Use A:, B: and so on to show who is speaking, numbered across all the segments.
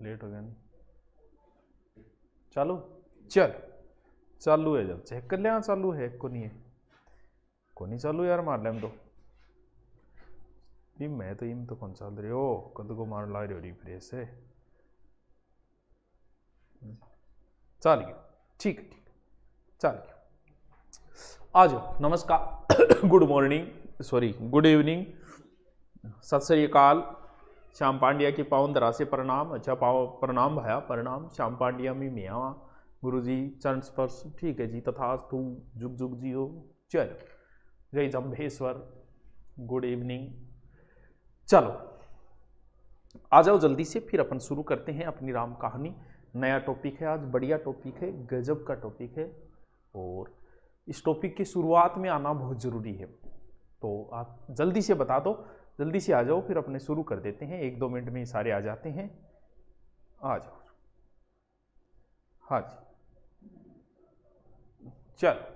A: Late हो गया नहीं चालू चल चालू है जब चेक कर लिया चालू है को नहीं चालू यार मार लें तो मैं तो इम तो कौन चल रही हो कद को मार ला रही हो रिफ्रेश से चल गया ठीक है चल गया आ जाओ नमस्कार good morning sorry good evening सत श्री अकाल श्याम पांड्या की पावन धरा से प्रणाम अच्छा प्रणाम भया प्रणाम श्याम पांड्या में मिया गुरु जी चरण स्पर्श ठीक है जी तथास्तु जुग जुग जी हो चलो जय जम्भेश्वर गुड इवनिंग चलो आ जाओ जल्दी से फिर अपन शुरू करते हैं अपनी राम कहानी नया टॉपिक है आज बढ़िया टॉपिक है गजब का टॉपिक है और इस टॉपिक की शुरुआत में आना बहुत ज़रूरी है तो आप जल्दी से बता दो जल्दी से आ जाओ फिर अपने शुरू कर देते हैं 1-2 मिनट में ही सारे आ जाते हैं आ जाओ हाँ जी चलो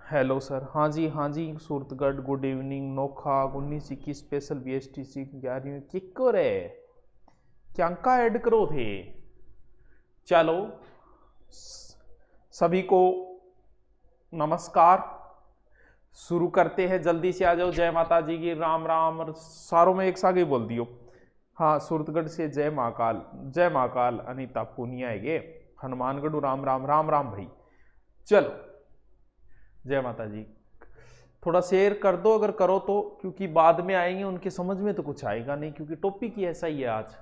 A: हेलो सर हाँ जी Suratgarh good evening Nokha 19-21 special BSTC 11वीं किको रे क्या अंका ऐड करो थे चलो सभी को नमस्कार शुरू करते हैं जल्दी से आ जाओ जय माता जी की राम राम और सारों में एक साथ ही बोल दियो हाँ सूरतगढ़ से जय महाकाल अनीता पूनिया है हनुमानगढ़ राम राम राम राम भाई चलो जय माता जी थोड़ा शेयर कर दो अगर करो तो क्योंकि बाद में आएंगे उनके समझ में तो कुछ आएगा नहीं क्योंकि टॉपिक ही ऐसा ही है आज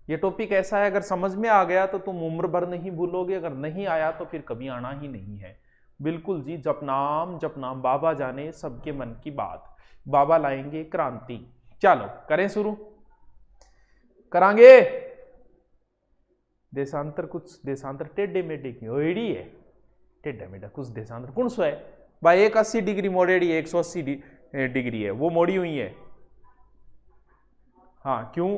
A: ये टॉपिक ऐसा है अगर समझ में आ गया तो तुम उम्र भर नहीं भूलोगे अगर नहीं आया तो फिर कभी आना ही नहीं है बिल्कुल जी जप नाम बाबा जाने सबके मन की बात बाबा लाएंगे क्रांति चलो करें शुरू करांगे देशांतर टेढ़े मेढ़े की ओडी है टेढ़ा मेढ़ा कुछ देशांतर कौन सो है भाई 180 डिग्री मोड़ेड़ी है 180 डिग्री है वो मोड़ी हुई है हाँ क्यों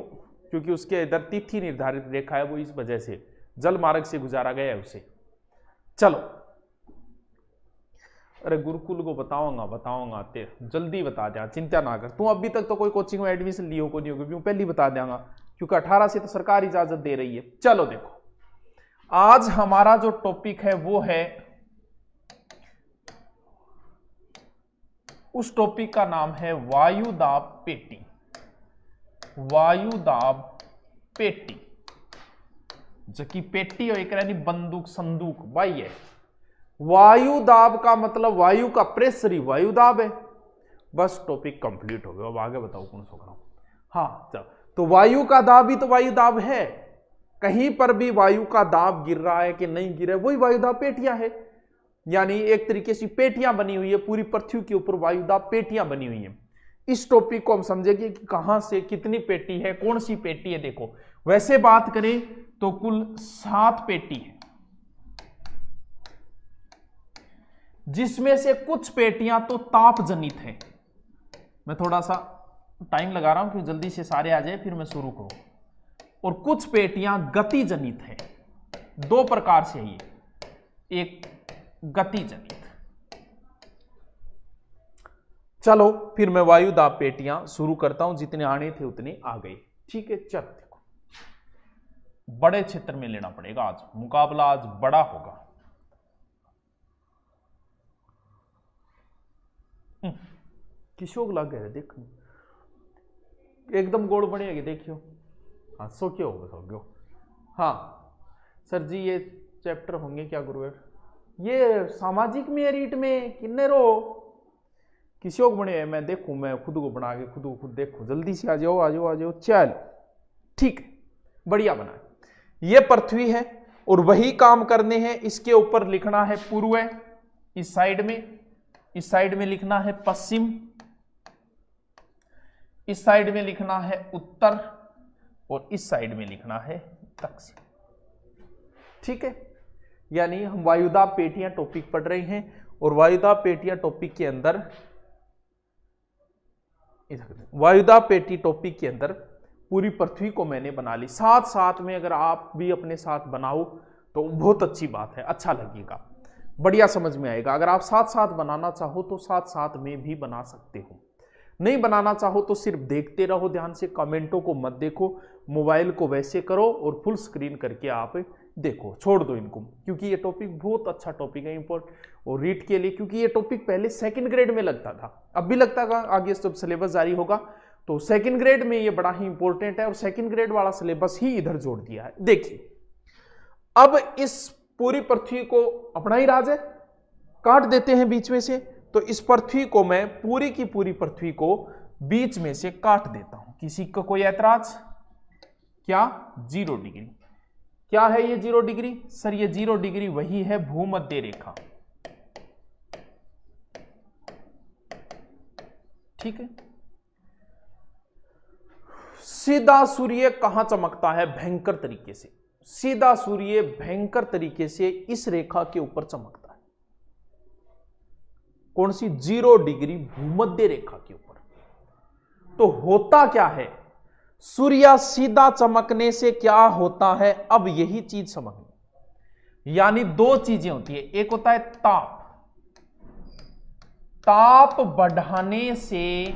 A: क्योंकि उसके इधर तिथि निर्धारित रेखा है वो इस वजह से जल मार्ग से गुजारा गया है उसे चलो अरे गुरुकुल को बताऊंगा ते जल्दी बता दिया चिंता ना कर तू अभी तक तो कोई कोचिंग में एडमिशन लियो को नहीं होगी क्यों पहले बता देंगा क्योंकि 18 से तो सरकार इजाजत दे रही है चलो देखो आज हमारा जो टॉपिक है वो है उस टॉपिक का नाम है वायुदाब पेटी जो कि पेटी और एक बंदूक संदूक भाई है वायु दाब का मतलब वायु का प्रेशर ही वायु दाब है बस टॉपिक कंप्लीट हो गया अब आगे बताओ कौन सा कराऊं हाँ चलो तो वायु का दाब ही तो वायु दाब है कहीं पर भी वायु का दाब गिर रहा है कि नहीं गिर रहा है वही वायु दाब पेटियां है यानी एक तरीके से पेटियां बनी हुई है पूरी पृथ्वी के ऊपर वायु दाब पेटियां बनी हुई है इस टॉपिक को हम समझेंगे कि कहां से कितनी पेटी है कौन सी पेटी है देखो वैसे बात करें तो कुल 7 पेटी है जिसमें से कुछ पेटियां तो ताप जनित है मैं थोड़ा सा टाइम लगा रहा हूं कि जल्दी से सारे आ जाए फिर मैं शुरू करूं और कुछ पेटियां गति जनित है 2 प्रकार से ये एक गति जनित चलो फिर मैं वायु दाब पेटियां शुरू करता हूं जितने आने थे उतने आ गए ठीक है चलो देखो बड़े क्षेत्र में लेना पड़ेगा आज मुकाबला आज बड़ा होगा किशोक लग गए देख एकदम गोड़ बढ़ेगी देखियो हाँ सो क्यों होगा हाँ सर जी ये चैप्टर होंगे क्या गुरुवर ये सामाजिक मेरिट में किन्ने रो किशोक बने मैं देखूं मैं खुद को बना के खुद को खुद देखूं जल्दी से आ जाओ चल ठीक बढ़िया बना ये पृथ्वी है और वही काम करने हैं इसके ऊपर लिखना है पूर्व इस साइड में लिखना है पश्चिम इस साइड में लिखना है उत्तर और इस साइड में लिखना है दक्षिण ठीक है यानी हम वायुदाब पेटियां टॉपिक पढ़ रहे हैं और वायुदाब पेटियां टॉपिक के अंदर वायुदाब पेटी टॉपिक के अंदर पूरी पृथ्वी को मैंने बना ली साथ में अगर आप भी अपने साथ बनाओ तो बहुत अच्छी बात है अच्छा लगेगा बढ़िया समझ में आएगा अगर आप साथ बनाना चाहो तो साथ में भी बना सकते हो नहीं बनाना चाहो तो सिर्फ देखते रहो ध्यान से, कमेंटों को मत देखो, मोबाइल को वैसे करो और फुल स्क्रीन करके आप देखो, छोड़ दो इनको, क्योंकि ये टॉपिक बहुत अच्छा टॉपिक है इंपॉर्टेंट और रीड के लिए, क्योंकि ये टॉपिक पहले सेकंड ग्रेड में लगता था, अब भी लगता है, आगे जब सिलेबस जारी होगा तो सेकंड ग्रेड में ये बड़ा ही इंपॉर्टेंट है और सेकंड ग्रेड वाला सिलेबस ही इधर जोड़ दिया है। देखिए अब इस पूरी पृथ्वी को अपना ही राज है, काट देते हैं बीच में से, तो इस पृथ्वी को मैं पूरी की पूरी पृथ्वी को बीच में से काट देता हूं, किसी का कोई ऐतराज? क्या 0 डिग्री? क्या है ये 0 डिग्री? सर ये 0 डिग्री वही है भूमध्य रेखा, ठीक है। सीधा सूर्य कहां चमकता है? भयंकर तरीके से, सीधा सूर्य भयंकर तरीके से इस रेखा के ऊपर चमकता है। कौन सी? 0 डिग्री भूमध्य रेखा के ऊपर। तो होता क्या है, सूर्य सीधा चमकने से क्या होता है, अब यही चीज समझनी। यानी दो चीजें होती है, एक होता है ताप, ताप बढ़ाने से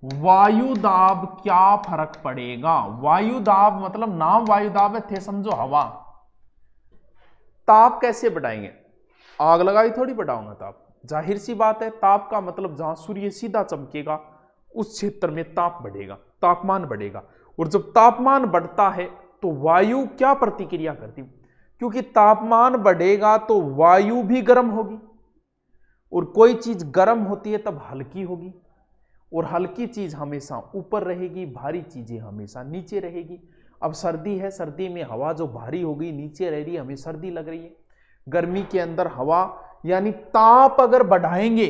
A: वायु दाब क्या फर्क पड़ेगा? वायु दाब मतलब नाम वायु दाब है, थे समझो हवा। ताप कैसे बढ़ाएंगे? आग लगाई थोड़ी बढ़ाऊंगा ताप, जाहिर सी बात है, ताप का मतलब जहां सूर्य सीधा चमकेगा उस क्षेत्र में ताप बढ़ेगा, तापमान बढ़ेगा। और जब तापमान बढ़ता है तो वायु क्या प्रतिक्रिया करती? क्योंकि तापमान बढ़ेगा तो वायु भी गर्म होगी, और कोई चीज गर्म होती है तब हल्की होगी, और हल्की चीज हमेशा ऊपर रहेगी, भारी चीजें हमेशा नीचे रहेगी। अब सर्दी है, सर्दी में हवा जो भारी होगी नीचे रह रही है, हमें सर्दी लग रही है। गर्मी के अंदर हवा, यानी ताप अगर बढ़ाएंगे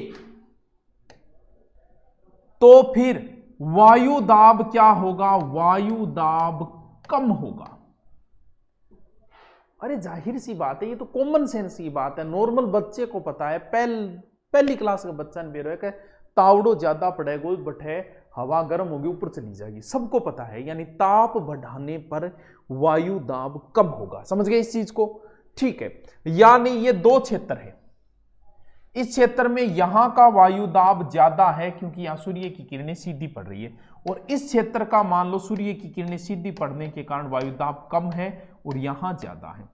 A: तो फिर वायु दाब क्या होगा? वायु दाब कम होगा। अरे जाहिर सी बात है, ये तो कॉमन सेंस की बात है, नॉर्मल बच्चे को पता है, पहली क्लास का बच्चा ने बेरो है, तावड़ो ज्यादा पड़ेगा बटे हवा गर्म होगी ऊपर चली जाएगी, सबको पता है। यानी ताप बढ़ाने पर वायु दाब कम होगा, समझ गए इस चीज को? ठीक है, यानी ये दो क्षेत्र है, इस क्षेत्र में यहां का वायु दाब ज्यादा है क्योंकि यहां सूर्य की किरणें सीधी पड़ रही है, और इस क्षेत्र का मान लो सूर्य की किरणें सीधी पड़ने के कारण वायु दाब कम है और यहां ज्यादा है।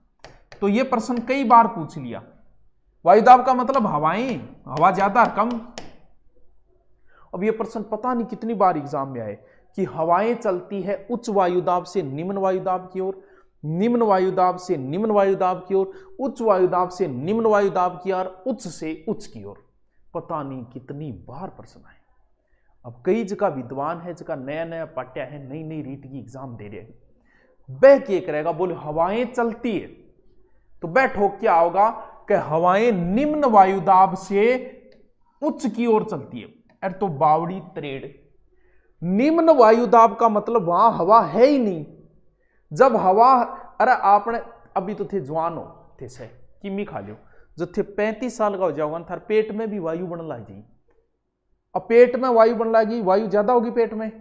A: तो यह प्रश्न कई बार पूछ लिया, वायु दाब का मतलब हवाएं, हवा ज्यादा कम। अब यह प्रश्न पता नहीं कितनी बार एग्जाम में आए कि हवाएं चलती है उच्च वायुदाब से निम्न वायुदाब की ओर, निम्न वायुदाब से निम्न वायुदाब की ओर, उच्च वायुदाब से निम्न वायुदाब की ओर, उच्च से उच्च की ओर। पता नहीं कितनी बार प्रश्न आए। अब कई जगह विद्वान है, जगह नया नया पाठ्य है, नई नई रीट की एग्जाम दे रहे हैं, वह क्या करेगा? बोले हवाएं चलती है, तो वह ठोक क्या होगा कि हवाएं निम्न वायुदाब से उच्च की ओर चलती है। अरे तो बावड़ी त्रेड़, निम्न वायुदाब का मतलब वहां हवा है ही नहीं। जब हवा, अरे आपने अभी तो थे जवान हो थे से किमी खा लो, जब थे 35 साल का हो जाओगा था पेट में भी वायु बन लगी। अब पेट में वायु बन लगी, वायु ज्यादा होगी पेट में,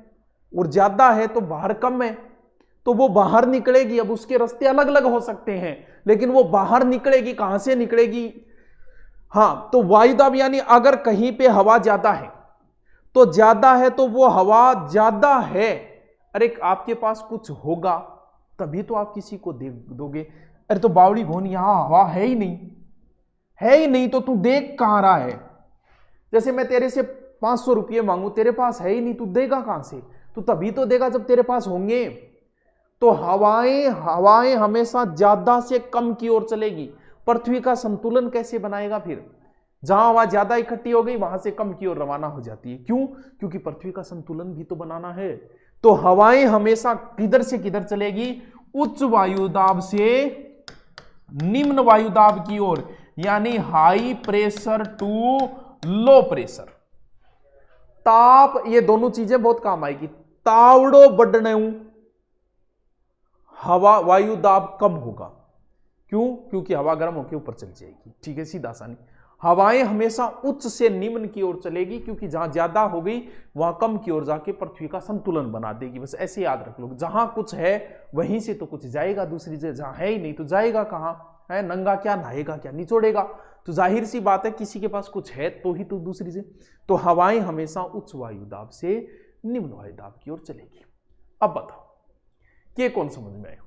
A: और ज्यादा है तो बाहर कम है, तो वो बाहर निकलेगी। अब उसके रास्ते अलग अलग हो सकते हैं, लेकिन वो बाहर निकलेगी, कहां से निकलेगी? हाँ, तो वायुदाब यानी अगर कहीं पे हवा ज्यादा है तो ज्यादा है, तो वो हवा ज्यादा है। अरे आपके पास कुछ होगा तभी तो आप किसी को दे दोगे। अरे तो बावड़ी घोन, यहां हवा है ही नहीं, है ही नहीं, तो तू देख कहां रहा है? जैसे मैं तेरे से 500 रुपये मांगू, तेरे पास है ही नहीं, तू देगा कहां से? तू तभी तो देगा जब तेरे पास होंगे। तो हवाएं हमेशा ज्यादा से कम की ओर चलेगी। पृथ्वी का संतुलन कैसे बनाएगा फिर? जहां हवा ज्यादा इकट्ठी हो गई वहां से कम की ओर रवाना हो जाती है। क्यों? क्योंकि पृथ्वी का संतुलन भी तो बनाना है। तो हवाएं हमेशा किधर से किधर चलेगी? उच्च वायुदाब से निम्न वायुदाब की ओर, यानी high pressure to low pressure. ताप, ये दोनों चीजें बहुत काम आएगी। तावड़ो बढ़ने हवा वायुदाब कम होगा। क्यों? क्योंकि हवा गर्म होकर ऊपर चल जाएगी। ठीक है, सीधा आसानी। हवाएं हमेशा उच्च से निम्न की ओर चलेगी, क्योंकि जहां ज्यादा हो गई वहां कम की ओर जाके पृथ्वी का संतुलन बना देगी। बस ऐसे याद रख लो, जहां कुछ है वहीं से तो कुछ जाएगा, दूसरी जगह जहां है ही नहीं तो जाएगा कहां? है, नंगा क्या नहाएगा क्या, निचोड़ेगा। तो जाहिर सी बात है किसी के पास कुछ है तो ही तो दूसरी से। तो हवाएं हमेशा उच्च वायु दाब से निम्न वायु दाब की ओर चलेगी। अब बताओ ये कौन समझ में आया?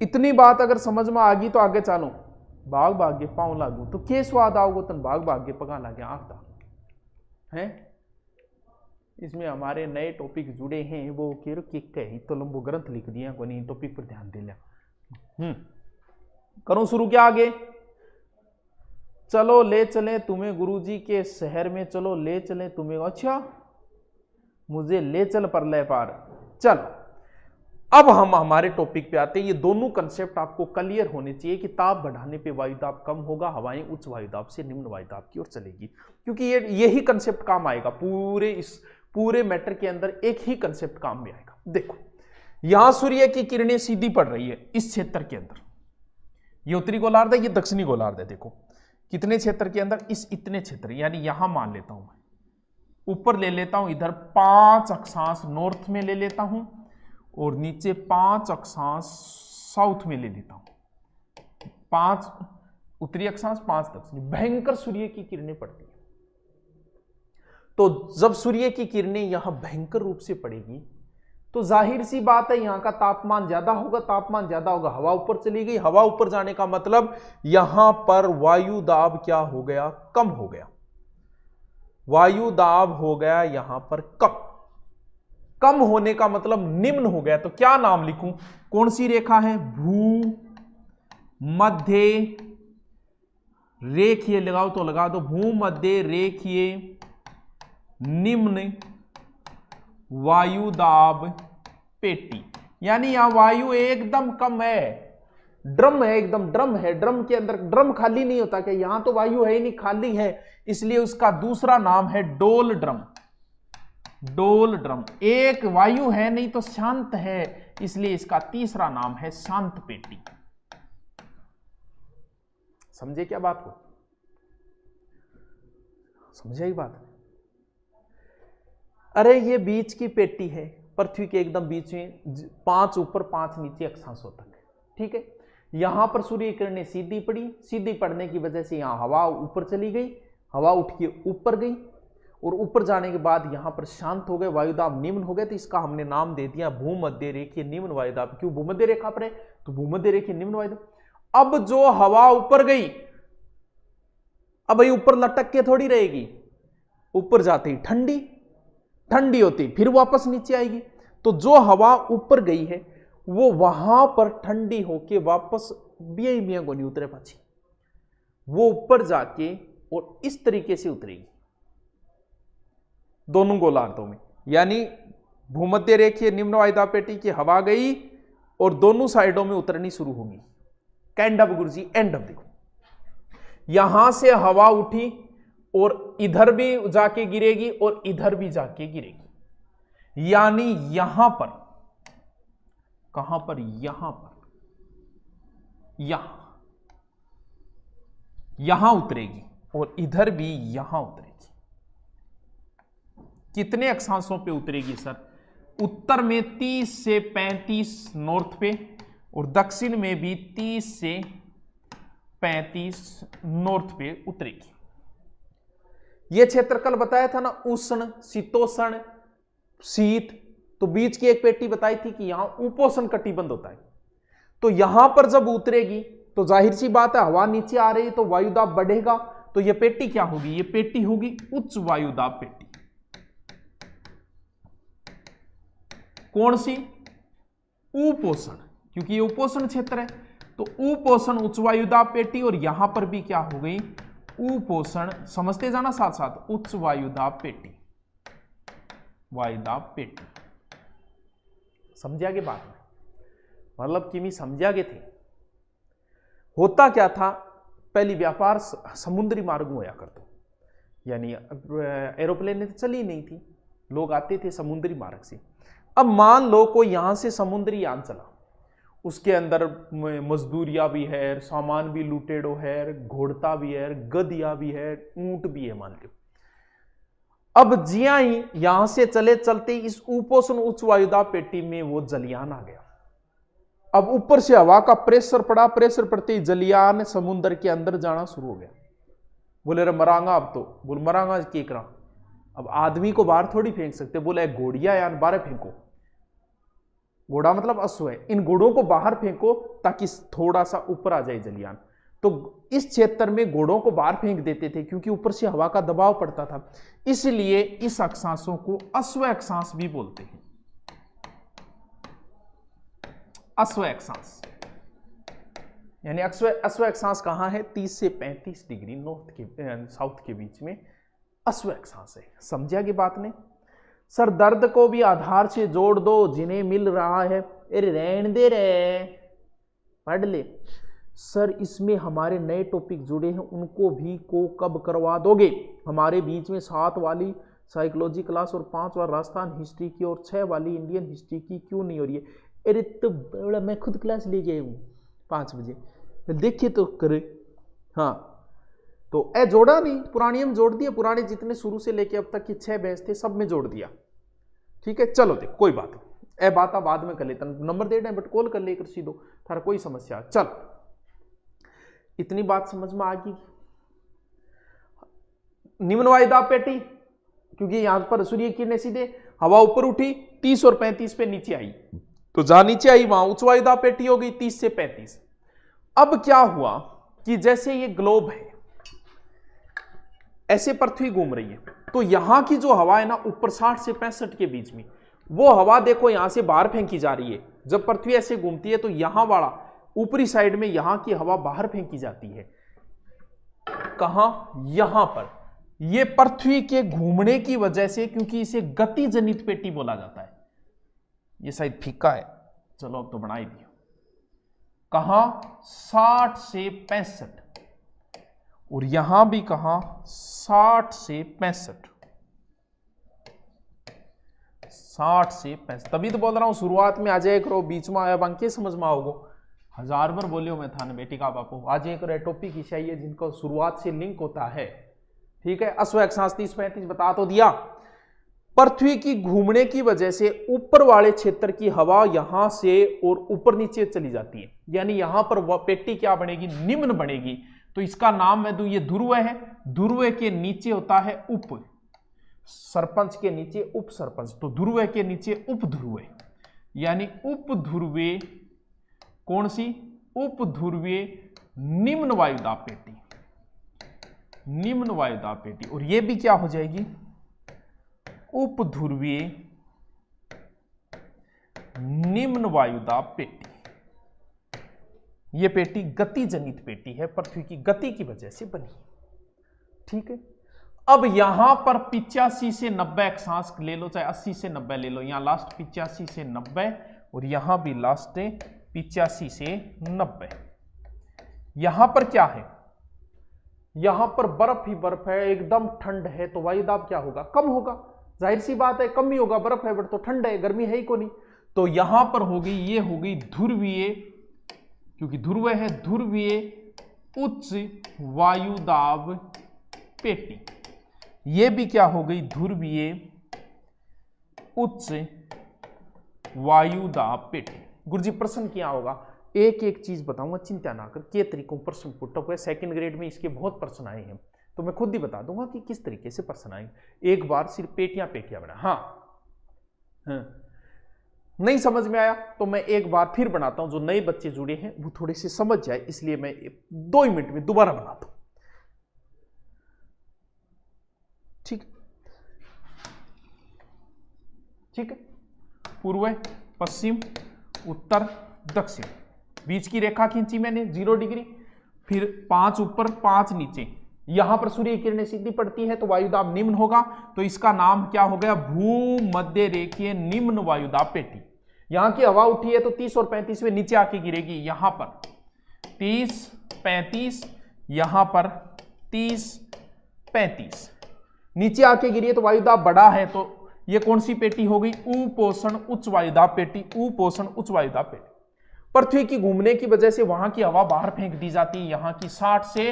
A: इतनी बात अगर समझ में आ गई तो आगे चलो। भाग भाग के पाँव लागू तो के स्वाद आओगे तन भाग भाग के पका लागे आंख दा है। इसमें हमारे नए टॉपिक जुड़े हैं, वो केरो किक है तो लंबो ग्रंथ लिख दिया को नहीं, टॉपिक पर ध्यान दे लिया। करूं शुरू क्या आगे? चलो ले चलें तुम्हें गुरुजी के शहर में, चलो ले चलें तुम्हें। अच्छा मुझे ले चल पर ले पार। चलो अब हम हमारे टॉपिक पे आते हैं। ये दोनों कंसेप्ट आपको क्लियर होने चाहिए कि ताप बढ़ाने पे वायुदाब कम होगा, हवाएं उच्च वायुदाब से निम्न वायुदाब की ओर चलेगी, क्योंकि यही कंसेप्ट काम आएगा पूरे मैटर के अंदर। एक ही कंसेप्ट काम में आएगा। देखो यहां सूर्य की किरणें सीधी पड़ रही है इस क्षेत्र के अंदर, ये उत्तरी गोलार्ध है, ये दक्षिणी गोलार्ध है। देखो कितने क्षेत्र के अंदर, इस इतने क्षेत्र, यानी यहां मान लेता हूं मैं, ऊपर ले लेता हूं इधर 5 अक्षांश नॉर्थ में ले लेता हूं और नीचे 5 अक्षांश साउथ में ले लेता हूं। 5 उत्तरी अक्षांश 5 दक्षिणी। भयंकर सूर्य की किरणें पड़ती है। तो जब सूर्य की किरणें यहां भयंकर रूप से पड़ेगी तो जाहिर सी बात है यहां का तापमान ज्यादा होगा। तापमान ज्यादा होगा, हवा ऊपर चली गई। हवा ऊपर जाने का मतलब यहां पर वायु दाब क्या हो गया? कम हो गया। वायु दाब हो गया यहां पर कम। कम होने का मतलब निम्न हो गया। तो क्या नाम लिखूं? कौन सी रेखा है? भू मध्य रेखीय लगाओ तो लगा दो। भूमध्य रेखीय निम्न वायुदाब पेटी, यानी यहां वायु एकदम कम है। ड्रम है, एकदम ड्रम है। ड्रम के अंदर ड्रम खाली नहीं होता क्या? यहां तो वायु है ही नहीं, खाली है, इसलिए उसका दूसरा नाम है डोल ड्रम। डोल ड्रम, एक वायु है नहीं तो शांत है, इसलिए इसका तीसरा नाम है शांत पेटी। समझे क्या बात को? समझे ही बात? अरे ये बीच की पेटी है, पृथ्वी के एकदम बीच में, 5 ऊपर 5 नीचे अक्षांशों तक, ठीक है। यहां पर सूर्य किरणें सीधी पड़ी। सीधी पड़ने की वजह से यहां हवा ऊपर चली गई, हवा उठ के ऊपर गई और ऊपर जाने के बाद यहां पर शांत हो गए, वायुदाब निम्न हो गए। तो इसका हमने नाम दे दिया भूमध्य रेखीय निम्न वायुदाब। क्यों भूमध्य रेखा पर है? तो भूमध्य रेखीय निम्न वायुदाब। अब जो हवा ऊपर गई, अब भाई ऊपर लटक के थोड़ी रहेगी, ऊपर जाते ही ठंडी ठंडी होती फिर वापस नीचे आएगी। तो जो हवा ऊपर गई है वो वहां पर ठंडी होके वापस बिया को नहीं उतरे पाची, वो ऊपर जाके और इस तरीके से उतरेगी दोनों गोलार्धों में। यानी भूमध्य रेखीय निम्न वायुदाब पेटी की हवा गई और दोनों साइडों में उतरनी शुरू होगी। Kind of Guruji, end of. देखो यहां से हवा उठी और इधर भी जाके गिरेगी और इधर भी जाके गिरेगी, यानी यहां पर, कहां पर? यहां पर, यहां उतरेगी और इधर भी यहां उतरेगी। कितने अक्षांशों पे उतरेगी सर? उत्तर में 30 से 35 नॉर्थ पे और दक्षिण में भी 30 से 35 नॉर्थ पे उतरेगी। यह क्षेत्र कल बताया था ना, उष्ण, शीतोष्ण, शीत। तो बीच की एक पेटी बताई थी कि यहां उपोष्ण कटिबंध होता है। तो यहां पर जब उतरेगी तो जाहिर सी बात है हवा नीचे आ रही है तो वायुदाब बढ़ेगा। तो यह पेटी क्या होगी? यह पेटी होगी उच्च वायुदाब पेटी। कौन सी? उपोष्ण, क्योंकि ये उपोष्ण क्षेत्र है। तो उपोष्ण उच्च वायुदाब पेटी, और यहां पर भी क्या हो गई? उपोष्ण, समझते जाना साथ साथ, उच्च वायुदाब पेटी, वायुदाब पेटी। समझा के बात में? मतलब कि मैं समझा के थे। होता क्या था, पहली व्यापार समुद्री मार्ग में होया करता, यानी एरोप्लेन तो चली नहीं थी, लोग आते थे समुद्री मार्ग से। अब मान लो कोई यहां से समुद्री यान चला, उसके अंदर मजदूरिया भी है, सामान भी लूटेडो है, घोड़ता भी है, गधिया भी है, ऊंट भी है, मान लो। अब जिया ही यहां से चले चलते इस उपोष्ण उच्च वायुदाब पेटी में वो जलयान आ गया। अब ऊपर से हवा का प्रेशर पड़ा, प्रेशर पड़ते ही जलयान समुद्र के अंदर जाना शुरू हो गया। बोले रे मरांगा, अब तो बोल मरांगा केकरा, अब आदमी को बाहर थोड़ी फेंक सकते। बोले घोड़िया यान बाहर फेंको, घोड़ा मतलब अश्व है, इन घोड़ों को बाहर फेंको ताकि थोड़ा सा ऊपर आ जाए जलयान। तो इस क्षेत्र में घोड़ों को बाहर फेंक देते थे क्योंकि ऊपर से हवा का दबाव पड़ता था, इसलिए इस अक्षांशों को अश्व अक्षांश भी बोलते हैं। अश्व अक्षांश यानी अश्व अक्षांश कहां है? 30 से 35 डिग्री नॉर्थ के साउथ के बीच में अश्व अक्षांश है। समझा की बात नहीं? सर दर्द को भी आधार से जोड़ दो, जिन्हें मिल रहा है अरे रहने दे रे, पढ़ ले। सर इसमें हमारे नए टॉपिक जुड़े हैं, उनको भी को कब करवा दोगे? हमारे बीच में 7 वाली साइकोलॉजी क्लास और 5 वाली राजस्थान हिस्ट्री की और 6 वाली इंडियन हिस्ट्री की क्यों नहीं हो रही है? अरे तो बड़ा मैं खुद क्लास ले गया हूँ 5 बजे, देखिए तो करे। हाँ तो ए जोड़ा नहीं, पुरानी में जोड़ दिया, पुराने जितने शुरू से लेके अब तक की 6 बैच थे सब में जोड़ दिया। ठीक है चलो देख कोई बात नहीं, ए बात बाद में कर लेता, नंबर दे बट कॉल कर लेकर सीधो, थारा कोई समस्या। चल इतनी बात समझ में आ गई। निम्न वायुदाब पेटी, क्योंकि यहां पर सूर्य किरणें सीधे हवा ऊपर उठी 30 और 35 पे नीचे आई, तो जहां नीचे आई वहां उच्च वायुदाब पेटी हो गई 30 से 35। अब क्या हुआ कि जैसे ये ग्लोब है, ऐसे पृथ्वी घूम रही है, तो यहां की जो हवा है ना ऊपर 60 से 65 के बीच में, वो हवा देखो यहां से बाहर फेंकी जा रही है। जब पृथ्वी ऐसे घूमती है तो यहां वाला ऊपरी साइड में यहां की हवा बाहर फेंकी जाती है। कहां? यहां पर। यह पृथ्वी के घूमने की वजह से, क्योंकि इसे गति जनित पेटी बोला जाता है। यह शायद फीका है, चलो अब तो बना ही दिया। कहां? 60 से 65, और यहां भी कहां? 60 से 65, 60 से 65। तभी तो बोल रहा हूं शुरुआत में आ जाए करो, बीच में आया बांके समझ में आओगे। 1000 बार बोलियो मैं थाने बेटी का बापू, आज एक टॉपिक ही चाहिए जिनको शुरुआत से लिंक होता है। ठीक है, अश्व अक्षांश 30-35 बता तो दिया। पृथ्वी की घूमने की वजह से ऊपर वाले क्षेत्र की हवा यहां से और ऊपर नीचे चली जाती है, यानी यहां पर वह पेटी क्या बनेगी? निम्न बनेगी। तो इसका नाम मैं दूं, ये ध्रुव है, ध्रुव के नीचे होता है उप सरपंच के नीचे उप सरपंच, तो ध्रुव के नीचे उप ध्रुव, यानी उप ध्रुवीय कौन सी? उप ध्रुवीय निम्न वायुदाब पेटी, निम्न वायुदाब पेटी। और ये भी क्या हो जाएगी? उप ध्रुवीय निम्न वायुदाब पेटी। यह पेटी गति जनित पेटी है, पृथ्वी की गति की वजह से बनी। ठीक है, अब यहां पर 85 से 90 अक्षांश ले लो, चाहे 80 से 90 ले लो, यहां लास्ट 85 से 90 और यहां भी लास्ट 85 से 90। यहां पर क्या है? यहां पर बर्फ ही बर्फ है, एकदम ठंड है, तो वायुदाब क्या होगा? कम होगा, जाहिर सी बात है कम ही होगा, बर्फ है बट तो ठंड है, गर्मी है ही को नहीं। तो यहां पर होगी, ये होगी ध्रुवीय, क्योंकि ध्रुव है, ध्रुवीय उच्च वायुदाब पेटी। ये भी क्या हो गई? ध्रुवीय उच्च वायुदाब पेटी। गुरुजी प्रश्न क्या होगा? एक एक चीज बताऊंगा, चिंता ना कर, के तरीकों प्रश्न पुटअप है, सेकंड ग्रेड में इसके बहुत प्रश्न आए हैं, तो मैं खुद ही बता दूंगा कि किस तरीके से प्रश्न आएंगे। एक बार सिर्फ पेटियां बना। हाँ नहीं समझ में आया तो मैं एक बार फिर बनाता हूं, जो नए बच्चे जुड़े हैं वो थोड़े से समझ जाए, इसलिए मैं 2 मिनट में दोबारा बनाता हूं। ठीक है, पूर्व, पश्चिम, उत्तर, दक्षिण, बीच की रेखा खींची मैंने 0 डिग्री, फिर 5 ऊपर 5 नीचे। यहां पर सूर्य किरणें सीधी पड़ती है तो वायुदाब निम्न होगा, तो इसका नाम क्या हो गया? भूमध्य रेखीय निम्न वायुदाब पेटी। यहां की हवा उठी है तो 30 और 35 में नीचे आके गिरेगी, यहां पर 30 35, यहां पर 30 35, नीचे आके गिरी है तो वायुदाब बड़ा है, तो ये कौन सी पेटी हो गई? उपोषण उच्च वायुदाब पेटी, उपोषण उच्च वायुदाब पेटी। पृथ्वी की घूमने की वजह से वहां की हवा बाहर फेंक दी जाती है, यहां की 60 से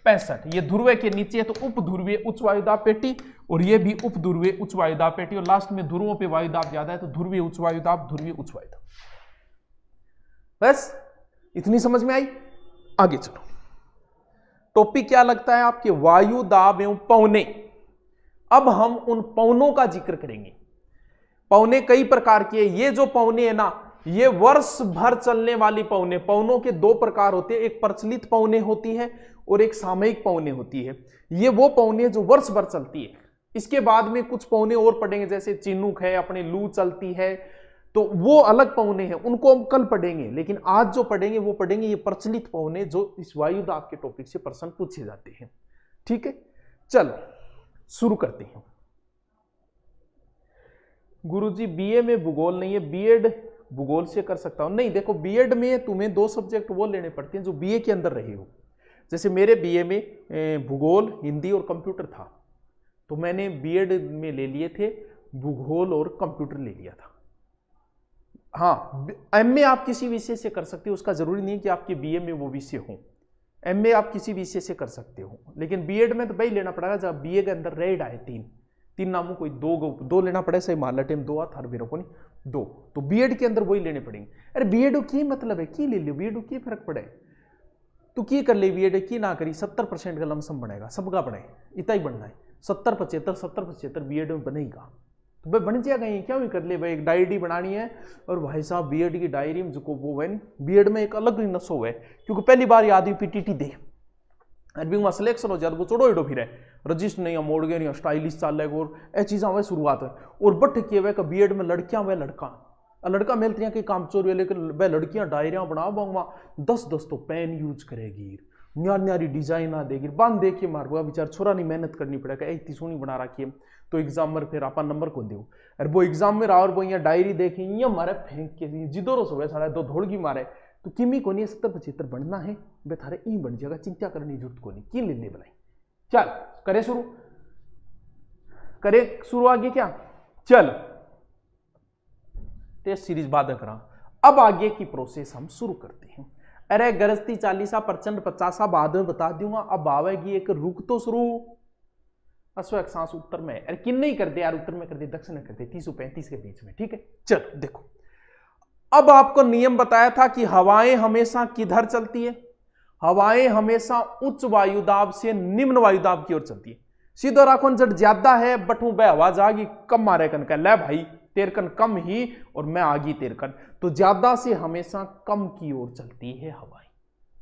A: 65। ये ध्रुव के नीचे है तो उप ध्रुवीय उच्च वायुदाब पेटी, और ये भी उप ध्रुवीय उच्च वायुदाब पेटी, और लास्ट में ध्रुवों पे वायुदाब ज्यादा है तो ध्रुवीय उच्च वायुदाब, ध्रुवीय उच्च वायुदाब। बस इतनी समझ में आई। आगे चलो, टॉपिक क्या लगता है आपके, वायु दाब एवं पवने। अब हम उन पवनों का जिक्र करेंगे। पवने कई प्रकार के, ये जो पवने है ना, ये वर्ष भर चलने वाली पवने। पवनों के दो प्रकार होते हैं, एक प्रचलित पवने होती है और एक सामयिक पवने होती है। ये वो पवने जो वर्ष भर चलती है। इसके बाद में कुछ पवने और पढ़ेंगे, जैसे चिन्नुक है, अपने लू चलती है, तो वो अलग पवने हैं, उनको हम कल पढ़ेंगे। लेकिन आज जो पढ़ेंगे वो पढ़ेंगे ये प्रचलित पवने, जो इस वायुदाब के टॉपिक से प्रश्न पूछे जाते हैं। ठीक है, चलो शुरू करते हैं। गुरुजी बीए में भूगोल नहीं है, बीएड भूगोल से कर सकता हूं? नहीं, देखो बीएड में तुम्हें दो सब्जेक्ट वो लेने पड़ते हैं जो बीए के अंदर रहे हो। जैसे मेरे बीए में भूगोल, हिंदी और कंप्यूटर था, तो मैंने बीएड में ले लिए थे भूगोल और कंप्यूटर ले लिया था। हाँ, एमए आप किसी विषय से कर सकते हो, उसका जरूरी नहीं कि आपके बीए में वो विषय हो। एमए आप किसी विषय से कर सकते हो, लेकिन बीएड में तो वही लेना पड़ेगा जब बीए के अंदर रेड आए तीन नामों, कोई दो लेना पड़े, सही मान लो दो आ थार मेरे को नहीं दो, तो बीएड के अंदर वही लेने पड़ेंगे। अरे बीएड की मतलब है की ले लो, बीएड की फर्क पड़े तो की कर ले, बीएड की ना करी 70% का लमसम बनेगा, सबका बने, इतना ही बनना है, 70-75 बीएड में बनेगा, तो भाई बन जाएगा। ये क्या भी कर ले भाई, एक डायरी बनानी है, और भाई साहब बीएड की डायरी में जो वो है बीएड में एक अलग ही नशो है, क्योंकि पहली बार याद हुई पीटीटी दे, अरबी में सिलेक्शन हो जाए वो चढ़ो इडो फिर रजिस्टर नहीं मोड़ गए नहीं, स्टाइलिश चाल है, और ए चीज़ा वह शुरुआत है। और बट किए हुए बीएड में लड़कियां व लड़का मिलती हैं कि काम चोर है, लेकिन वह लड़कियां डायरियां बना बांगवा 10 तो पेन यूज करेगी, न्यारी डिजाइन आ देगी, बांध देखिए मारवा बेचार छोरा नहीं मेहनत करनी पड़ेगा, इतनी सोनी बना रखी है, तो एग्जाम में फिर आप नंबर को दो। अरे वो एग्जाम में और वो यहाँ डायरी देखी ये मारे फेंक के जिदो रोस हो साढ़े दो धोड़गी मारे, तो किमी को नहीं 70-75 बनना है, वे थारे ई बन जाएगा, चिंता करने की जरूरत को नहीं, की ले ले बुलाई। चल करे शुरू आगे क्या, चल टेस्ट सीरीज बाद करा। अब आगे की प्रोसेस हम शुरू करते हैं। अरे गरजती 40 प्रचंड 50 बाद में बता दूंगा। अब आवेगी एक रुक तो शुरू, अश्व एक सांस उत्तर में, अरे किन नहीं कर दे यार, उत्तर में कर दे, दक्षिण में कर दे, 30-35 के बीच में। ठीक है, चलो देखो, अब आपको नियम बताया था कि हवाएं हमेशा किधर चलती है, हवाएं हमेशा उच्च वायुदाब से निम्न वायुदाब की ओर चलती है। सीधो राखो जब ज्यादा है बटू बह आवाज आगी कम मारे कन का, ले भाई तेरकन कम ही और मैं आगी तेरकन, तो ज्यादा से हमेशा कम की ओर चलती है हवाएं।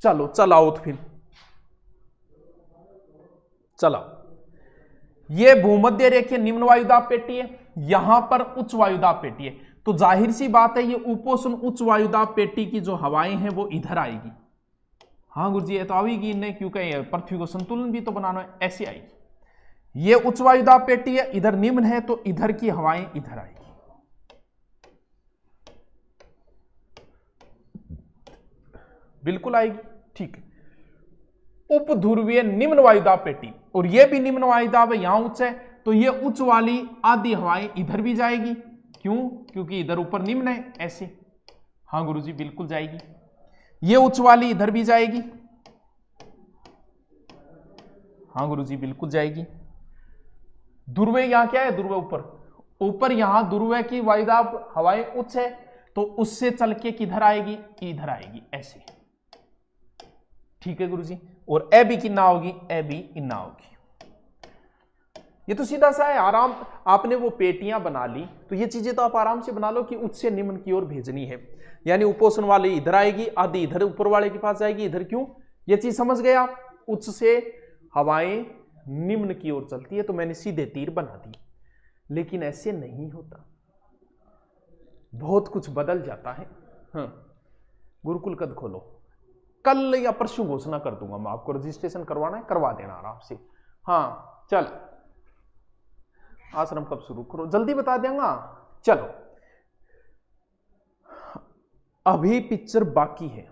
A: चलो चलाओ तो फिर चलाओ। ये भूमध्य रेखीय निम्न वायुदाब पेटी है, यहां पर उच्च वायुदाब पेटी है, तो जाहिर सी बात है ये उपोष्ण उच्च वायुदाब पेटी की जो हवाएं हैं वो इधर आएगी। हाँ गुरुजी ये तो आएगी इन्हें, क्योंकि पृथ्वी को संतुलन भी तो बनाना है, ऐसे आएगी। ये उच्च वायुदाब पेटी है, इधर निम्न है, तो इधर की हवाएं इधर आएगी, बिल्कुल आएगी। ठीक है, उपध्रुवीय निम्न वायुदाब पेटी, और ये भी निम्न वायुदाब है, यहां उच्च है, तो ये उच्च वाली आधी हवाएं इधर भी जाएगी। क्यों? क्योंकि इधर ऊपर निम्न है, ऐसे। हाँ गुरुजी बिल्कुल जाएगी। ये उच्च वाली इधर भी जाएगी। हाँ गुरुजी बिल्कुल जाएगी। ध्रुवे यहां क्या है, ध्रुवे ऊपर यहां ध्रुवे की वायुदाब हवाएं उच्च है, तो उससे चल के किधर आएगी, इधर आएगी, ऐसे। ठीक है गुरुजी, और ए भी कितना होगी, ए भी इन्ना होगी। ये तो सीधा सा है, आराम आपने वो पेटियां बना ली, तो ये चीजें तो आप आराम से बना लो कि उच्च से निम्न की ओर भेजनी है, यानी उपोषण वाली इधर आएगी, आधी इधर ऊपर वाले के पास जाएगी, इधर क्यों, ये चीज समझ गए आप। उच्च से हवाएं निम्न की ओर चलती है, तो मैंने सीधे तीर बना दी, लेकिन ऐसे नहीं होता, बहुत कुछ बदल जाता है। हाँ, गुरुकुल कद खोलो, कल या परसों घोषणा कर दूंगा मैं आपको, रजिस्ट्रेशन करवाना है करवा देना आराम से। हाँ चल, आश्रम कब शुरू करो, जल्दी बता देंगे। चलो अभी पिक्चर बाकी है,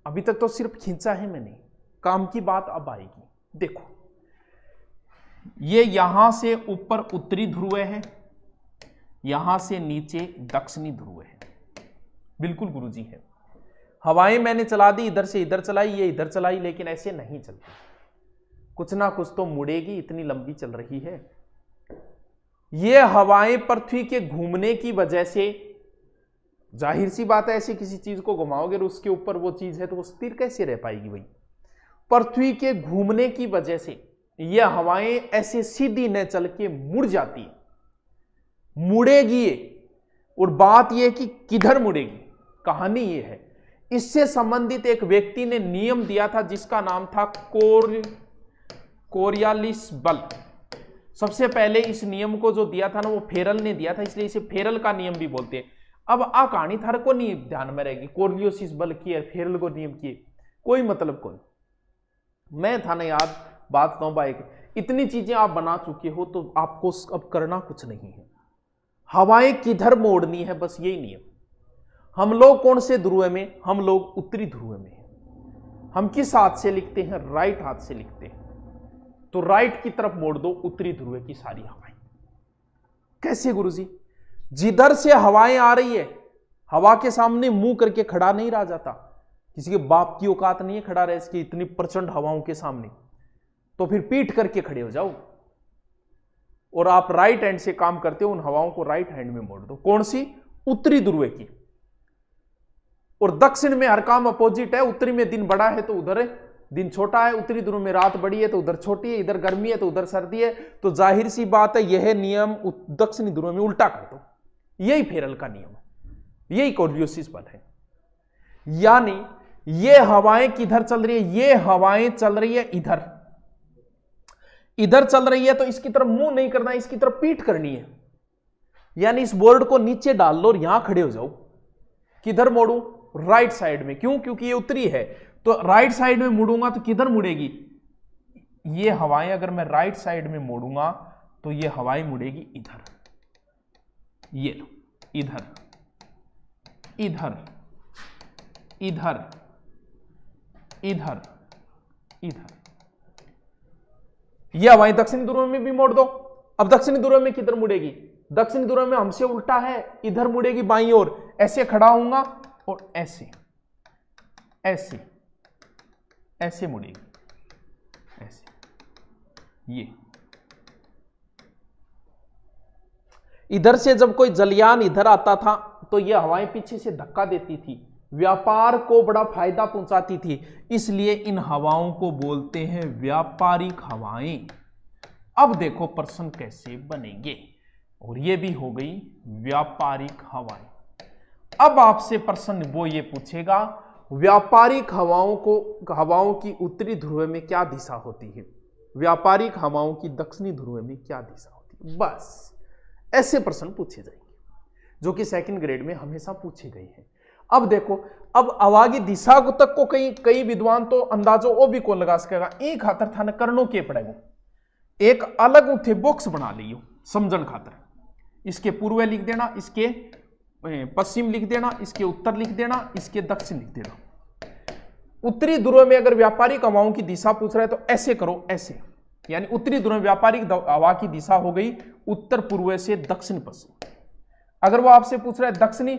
A: अभी तक तो सिर्फ खींचा है मैंने, काम की बात अब आएगी। देखो ये यहां से ऊपर उत्तरी ध्रुव है, यहां से नीचे दक्षिणी ध्रुव है, बिल्कुल गुरुजी है। हवाएं मैंने चला दी, इधर से इधर चलाई, ये इधर चलाई, लेकिन ऐसे नहीं चलती, कुछ ना कुछ तो मुड़ेगी, इतनी लंबी चल रही है। ये हवाएं पृथ्वी के घूमने की वजह से जाहिर सी बात है, ऐसी किसी चीज को घुमाओगे और उसके ऊपर वो चीज है तो वो स्थिर कैसे रह पाएगी भाई। पृथ्वी के घूमने की वजह से यह हवाएं ऐसे सीधी न चल के मुड़ जाती है, मुड़ेगी ये। और बात यह कि किधर मुड़ेगी, कहानी ये है। इससे संबंधित एक व्यक्ति ने नियम दिया था जिसका नाम था कोरियालिस बल। सबसे पहले इस नियम को जो दिया था ना वो फेरल ने दिया था, इसलिए इसे फेरल का नियम भी बोलते हैं। अब आ कहानी थारे को नहीं ध्यान में रहेगी, कोरियोलिस बल की है, फेरल को नियम की, कोई मतलब कोई। मैं था ना याद बात कहूं भाई, इतनी चीजें आप बना चुके हो तो आपको अब करना कुछ नहीं है। हवाएं किधर मोड़नी है, बस यही नियम। हम लोग कौन से ध्रुव में, हम लोग उत्तरी ध्रुव में हैं। हम किस हाथ से लिखते हैं, राइट हाथ से लिखते हैं, तो राइट की तरफ मोड़ दो उत्तरी ध्रुव की सारी हवाएं। कैसे गुरुजी? जिधर से हवाएं आ रही है, हवा के सामने मुंह करके खड़ा नहीं रहा जाता, किसी के बाप की औकात नहीं है खड़ा रहे इसकी इतनी प्रचंड हवाओं के सामने, तो फिर पीठ करके खड़े हो जाओ और आप राइट हैंड से काम करते हो, उन हवाओं को राइट हैंड में मोड़ दो। कौन सी? उत्तरी ध्रुव की। और दक्षिण में हर काम अपोजिट है, उत्तरी में दिन बड़ा है तो उधर दिन छोटा है, उत्तरी ध्रुव में रात बड़ी है तो उधर छोटी है, इधर गर्मी है तो उधर सर्दी है, तो जाहिर सी बात है यह नियम दक्षिणी ध्रुव में उल्टा कर दो। यही फेरल का नियम है, यही कोरियोलिस बल है। यानी ये हवाएं किधर चल रही है, ये हवाएं चल रही है इधर, इधर चल रही है तो इसकी तरफ मुंह नहीं करना, इसकी तरफ पीठ करनी है। यानी इस बोर्ड को नीचे डाल लो और यहां खड़े हो जाओ। किधर मोड़ू? राइट साइड में। क्यों? क्योंकि ये उत्तरी है, तो राइट साइड में मुड़ूंगा तो किधर मुड़ेगी? ये हवाएं अगर मैं राइट साइड में मोड़ूंगा तो ये हवाएं मुड़ेगी इधर। ये लो, इधर इधर इधर इधर इधर। ये हवाएं दक्षिणी ध्रुव में भी मोड़ दो। अब दक्षिणी ध्रुव में किधर मुड़ेगी? दक्षिणी ध्रुव में हमसे उल्टा है, इधर मुड़ेगी बाईं ओर। ऐसे खड़ा होऊंगा और ऐसे ऐसे ऐसे मुड़ेगी, ऐसे। ये इधर से जब कोई जलयान इधर आता था तो ये हवाएं पीछे से धक्का देती थी, व्यापार को बड़ा फायदा पहुंचाती थी, इसलिए इन हवाओं को बोलते हैं व्यापारिक हवाएं। अब देखो प्रश्न कैसे बनेंगे, और ये भी हो गई व्यापारिक हवाएं। अब आपसे प्रश्न वो ये पूछेगा व्यापारिक हवाओं की उत्तरी ध्रुव में क्या दिशा होती है, व्यापारिक हवाओं की दक्षिणी ध्रुव में क्या दिशा होती है। बस ऐसे प्रश्न पूछे जाएंगे जो कि सेकंड ग्रेड में हमेशा पूछे गए हैं। अब देखो, अब हवा की दिशा को तक को कई विद्वान तो अंदाजो वो भी कौन लगा सकेगा। एक खातर थाने करनो के पड़ेगा, एक अलग उठे बॉक्स बना लियो समझन खातर। इसके पूर्व लिख देना, इसके पश्चिम लिख देना, इसके उत्तर लिख देना, इसके दक्षिण लिख देना। उत्तरी ध्रुव में अगर व्यापारिक हवाओं की दिशा पूछ रहा है तो ऐसे करो, ऐसे। यानी उत्तरी ध्रुव में व्यापारिक हवा की दिशा हो गई उत्तर पूर्व से दक्षिण पश्चिम। अगर वो आपसे पूछ रहा है दक्षिणी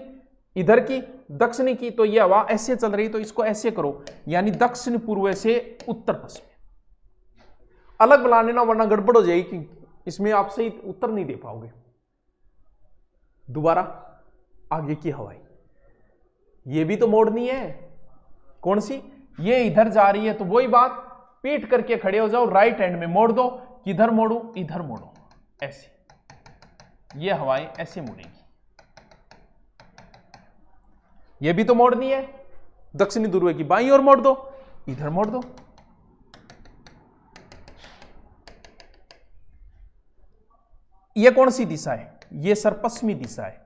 A: इधर की, दक्षिणी की, तो ये हवा ऐसे चल रही तो इसको ऐसे करो, यानी दक्षिण पूर्व से उत्तर पश्चिम। अलग बना लेना वरना गड़बड़ हो जाएगी, इसमें आप सही उत्तर नहीं दे पाओगे। दोबारा आगे की हवाएं ये भी तो मोड़नी है। कौन सी? ये इधर जा रही है तो वही बात, पीठ करके खड़े हो जाओ, राइट हैंड में मोड़ दो। किधर मोड़ू? इधर मोड़ो, ऐसे। ये हवाएं ऐसे मुड़ेगी, ये भी तो मोड़नी है। दक्षिणी ध्रुव की बाईं ओर मोड़ दो, इधर मोड़ दो। ये कौन सी दिशा है? ये सर पश्चिमी दिशा है।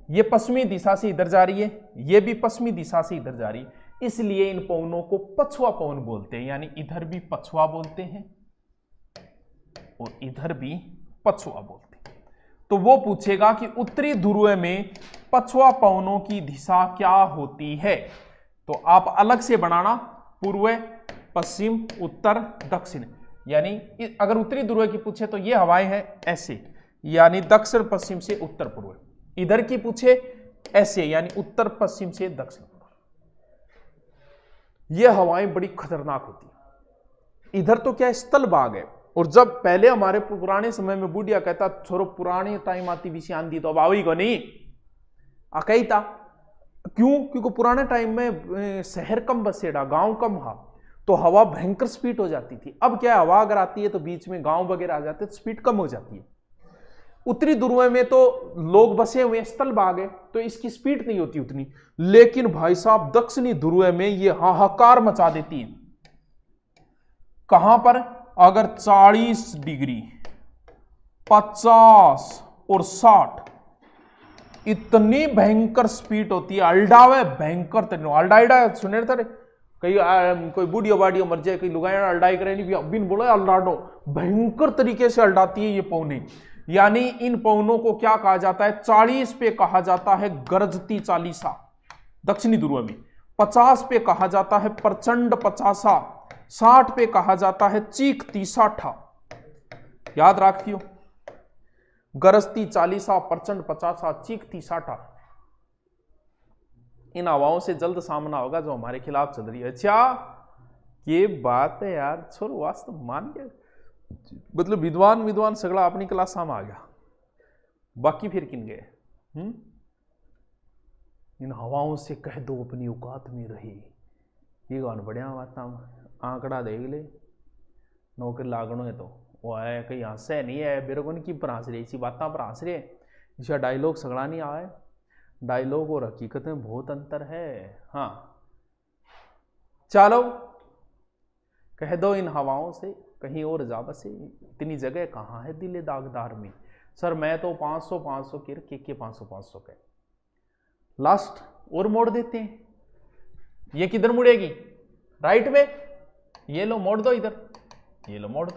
A: ये पश्चिमी दिशा से इधर जा रही है, ये भी पश्चिमी दिशा से इधर जा रही है, इसलिए इन पवनों को पछुआ पवन बोलते हैं। यानी इधर भी पछुआ बोलते हैं और इधर भी पछुआ बोलते हैं। तो वो पूछेगा कि उत्तरी ध्रुव में पछुआ पवनों की दिशा क्या होती है, तो आप अलग से बनाना, पूर्व पश्चिम उत्तर दक्षिण। यानी अगर उत्तरी ध्रुव की पूछे तो ये हवाएं हैं ऐसे, यानी दक्षिण पश्चिम से उत्तर पूर्व। इधर की पूछे ऐसे, यानी उत्तर पश्चिम से दक्षिण पूर्व। ये हवाएं बड़ी खतरनाक होती हैं। इधर तो क्या स्थल भाग है, और जब पहले हमारे पुराने समय में बुढ़िया कहता छोरो पुराने टाइम आती विषय आंधी तो अब आई को नहीं, कही था क्यों? क्योंकि पुराने टाइम में शहर कम बसेड़ा, गांव कम हा, तो हवा भयंकर स्पीड हो जाती थी। अब क्या है, हवा अगर आती है तो बीच में गांव वगैरह आ जाते हैं तो स्पीड कम हो जाती है। उत्तरी ध्रुव में तो लोग बसे हुए स्थल भाग है तो इसकी स्पीड नहीं होती उतनी, लेकिन भाई साहब दक्षिणी ध्रुव में ये हाहाकार मचा देती है। कहां पर? अगर 40 डिग्री, 50 और 60 इतनी भयंकर स्पीड होती है, अल्डावे भयंकर तरीके अल्डाइडा सुने थे कई कोई बूढ़िया बाढ़िया मर जाए, कई लुगाया अल्डाई करे नहीं बिन बोलो अल्डाडो, भयंकर तरीके से अल्डाती है ये पौने। यानी इन पौनों को क्या कहा जाता है? 40 पे कहा जाता है गरजती चालीसा दक्षिणी ध्रुव में, 50 पे कहा जाता है प्रचंड पचासा, 60 पे कहा जाता है चीखती साठा। याद रखियो, गरजती चालीसा, प्रचंड पचासा, चीखती साठा। इन हवाओं से जल्द सामना होगा जो हमारे खिलाफ चल रही है। अच्छा ये बात है यार, छोड़ वास्तव मान गया, मतलब विद्वान सगड़ा अपनी क्लास में आ गया, बाकी फिर किन गए? इन हवाओं से कह दो अपनी औकात में रहे, ये गान बढ़िया बात आंकड़ा देख ले, नौकरी लागणो है तो वो है कहीं हंसे नहीं है बेरोगन की पर हंस रही, इसी बात पर हंस रहे, इसका डायलॉग सगड़ा नहीं आए, डायलॉग और हकीकत में बहुत अंतर है। हाँ चलो कह दो इन हवाओं से कहीं और जा बसे, इतनी जगह कहाँ है दिले दागदार में। सर मैं तो 500 के 500 के लास्ट और मोड़ देते हैं। ये किधर मुड़ेगी? राइट में, ये लो मोड़ दो इधर, ये लो मोड़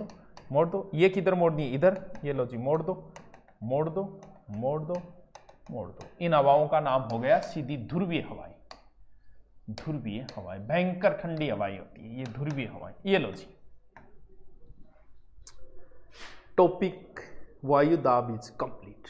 A: दो, ये किधर मोड़नी? इधर, ये लो जी मोड़ दो। इन हवाओं का नाम हो गया सीधी ध्रुवीय हवाएं। भयंकर ठंडी हवाएं होती है ये ध्रुवीय हवाएं। ये लो जी टॉपिक वायु दाब इज कंप्लीट।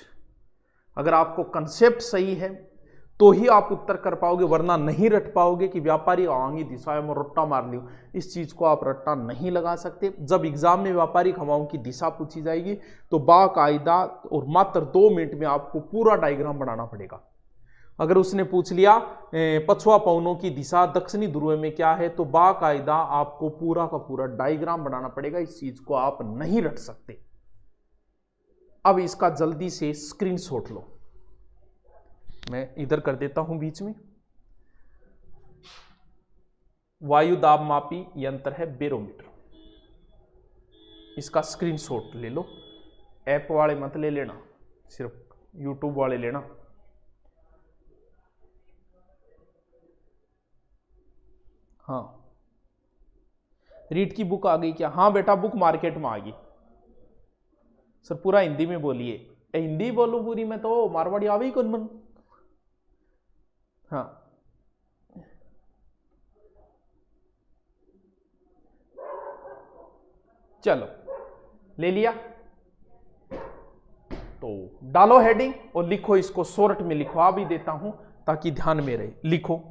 A: अगर आपको कंसेप्ट सही है तो ही आप उत्तर कर पाओगे, वरना नहीं रट पाओगे कि व्यापारी आवांगी दिशा में रट्टा मार लियो। इस चीज को आप रट्टा नहीं लगा सकते। जब एग्जाम में व्यापारिक हवाओं की दिशा पूछी जाएगी तो बाकायदा और मात्र 2 मिनट में आपको पूरा डायग्राम बनाना पड़ेगा। अगर उसने पूछ लिया पछुआ पवनों की दिशा दक्षिणी ध्रुव में क्या है, तो बाकायदा आपको पूरा का पूरा डायग्राम बनाना पड़ेगा। इस चीज को आप नहीं रट सकते। अब इसका जल्दी से स्क्रीनशॉट लो, मैं इधर कर देता हूं बीच में। वायु दाब मापी यंत्र है बेरोमीटर, इसका स्क्रीनशॉट ले लो। ऐप वाले मत ले लेना, सिर्फ यूट्यूब वाले लेना। हाँ रीड की बुक आ गई क्या? हाँ बेटा बुक मार्केट में आ गई। सर पूरा हिंदी में बोलिए। हिंदी बोलूं पूरी में तो मारवाड़ी आवी कौन मन। हाँ चलो ले लिया तो डालो हेडिंग और लिखो इसको, शॉर्ट में लिखवा भी देता हूं ताकि ध्यान में रहे। लिखो,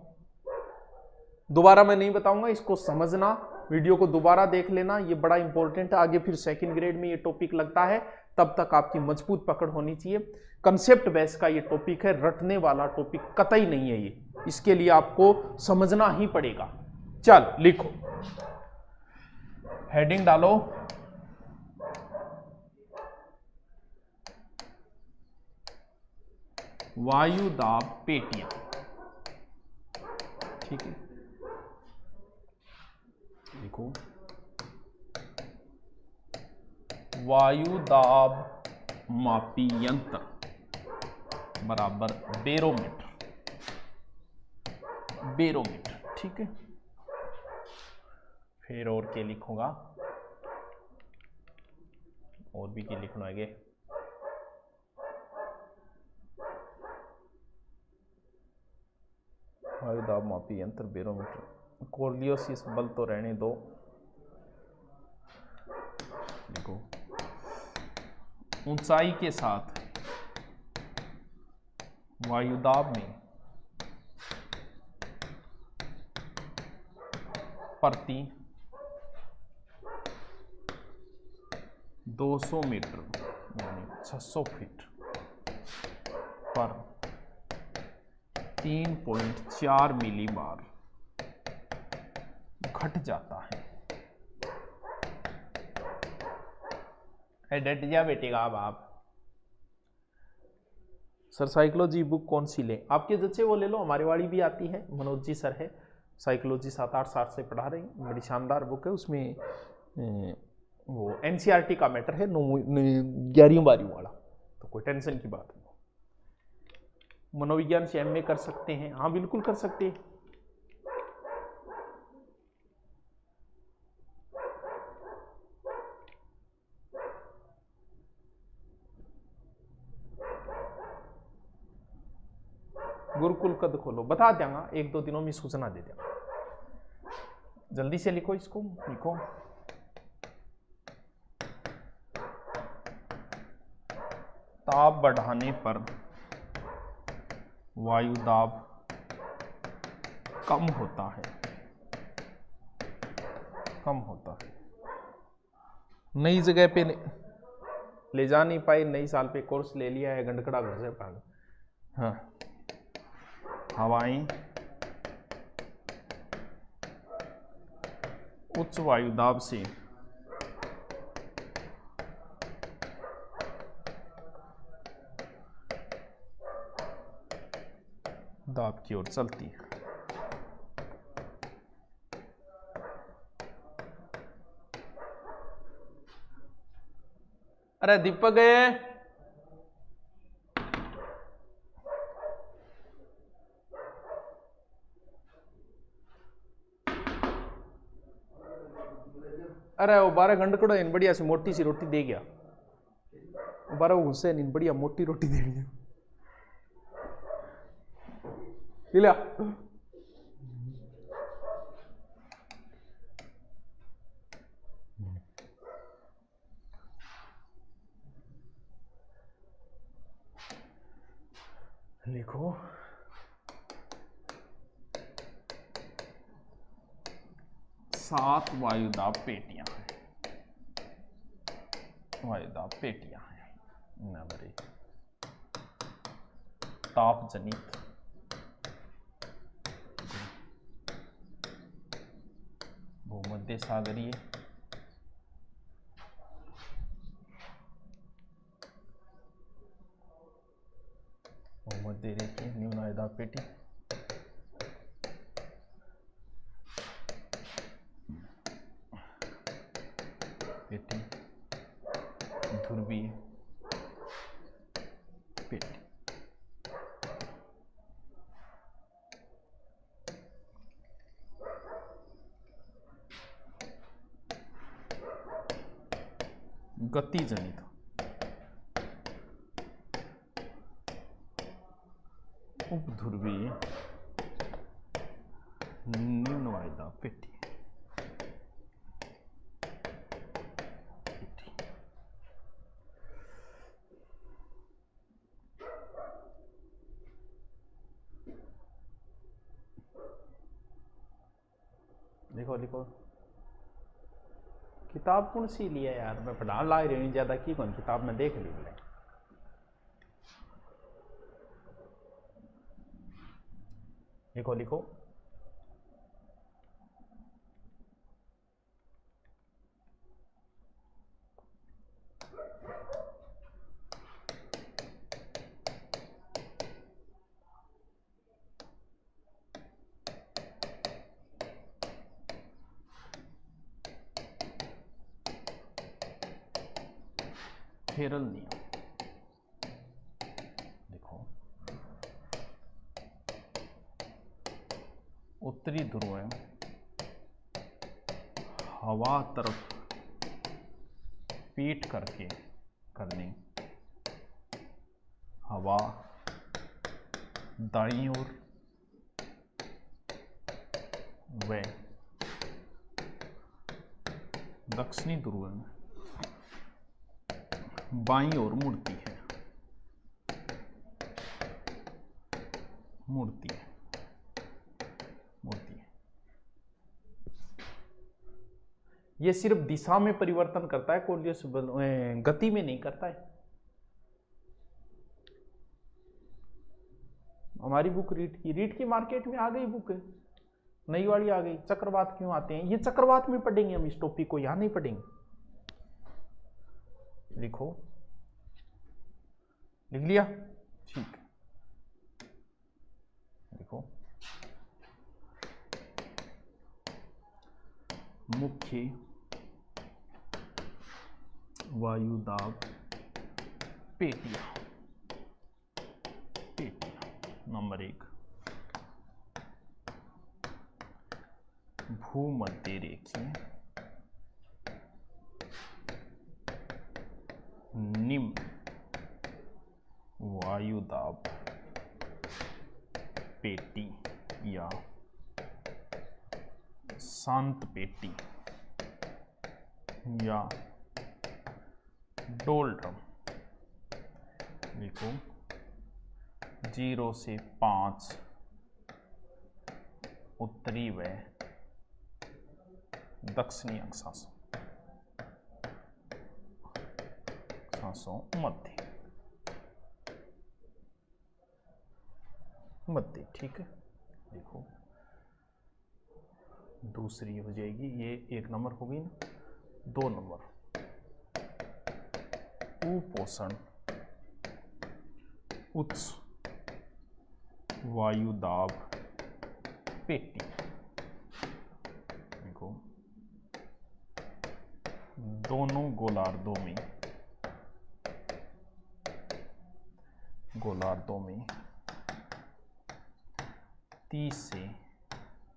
A: दोबारा मैं नहीं बताऊंगा, इसको समझना, वीडियो को दोबारा देख लेना, ये बड़ा इंपॉर्टेंट है। आगे फिर सेकंड ग्रेड में ये टॉपिक लगता है, तब तक आपकी मजबूत पकड़ होनी चाहिए। कंसेप्ट बेस का ये टॉपिक है, रटने वाला टॉपिक कतई नहीं है ये, इसके लिए आपको समझना ही पड़ेगा। चल लिखो, हेडिंग डालो, वायु दाब पेटियां। ठीक है, लिखो वायु दाब मापी यंत्र बराबर बेरोमीटर। ठीक है, फिर और क्या लिखूंगा, और भी क्या लिखना है? वायु दाब मापी यंत्र बेरोमीटर। कोर्लियोसिस बल तो रहने दो, देखो ऊंचाई के साथ वायुदाब में प्रति 200 मीटर यानी 600 फीट पर 3.4 मिलीबार घट जाता है। डट जा बेटेगा अब आप। सर साइकोलॉजी बुक कौन सी लें? आपके जच्चे वो ले लो, हमारी वाली भी आती है, मनोज जी सर है, साइकोलॉजी 7-8 साल से पढ़ा रहे हैं, बड़ी शानदार बुक है। उसमें वो एनसीईआरटी का मैटर है, 11वीं-12वीं वाला, तो कोई टेंशन की बात नहीं। मनोविज्ञान से एमए कर सकते हैं, हाँ बिल्कुल कर सकते हैं। गुरुकुल कद खोलो, बता देंगा, 1-2 दिनों में सूचना दे देंगा। जल्दी से लिखो इसको, लिखो। ताप बढ़ाने पर वायु दाब कम होता है, कम होता है। नई जगह पे ले जा नहीं पाए, नई साल पे कोर्स ले लिया है, गंडकड़ा घर से भाग। हाँ, हवाएं उच्च वायु दाब से दाब की ओर चलती है। अरे दीपक गए, अरे वो 12 घंटे इन बढ़िया सी मोटी सी रोटी दे गया, 12 गुस्से इन बढ़िया मोटी रोटी दे गया। लिया लिखो। सात वायुदाब पेटियां हैं, वायुदाब पेटियां हैं। नंबर 1 ताप जनित भूमध्य सागरीय भूमध्य रेखीय निम्न वायुदाब पेटी, पेटी ध्रुवीय पेटी। गति जनित उपध्रुवीय निम्न वायुदाब पेटी। लिखो लिखो। किताब कौन सी लिया यार, मैं पढ़ा ला रही हूँ ज्यादा की कौन किताब में देख ली बोले। लिखो लिखो। हेरल नियम देखो, उत्तरी ध्रुव हवा तरफ पीठ करके करने, हवा दाईं ओर व दक्षिणी ध्रुव में बाईं ओर मुड़ती है, मुड़ती है, मुड़ती है। ये सिर्फ दिशा में परिवर्तन करता है, कोलियस गति में नहीं करता है। हमारी बुक रीट की मार्केट में आ गई बुक, नई वाली आ गई। चक्रवात क्यों आते हैं, ये चक्रवात में पढ़ेंगे हम, इस टॉपिक को यहां नहीं पढ़ेंगे। लिखो, लिख लिया, ठीक। देखो, मुख्य वायुदाब पेटियां। नंबर 1, भूमध्य रेखीय निम्न वायुदाब पेटी या शांत पेटी या डोलड्रम। लिखो, 0 से 5 उत्तरी व दक्षिणी अक्षांशों मध्य, ठीक है। देखो, दूसरी हो जाएगी, ये 1 नंबर हो गई ना। 2 नंबर, कुपोषण उच्च वायुदाब पेटी। देखो, दोनों गोलार्धों में 30 से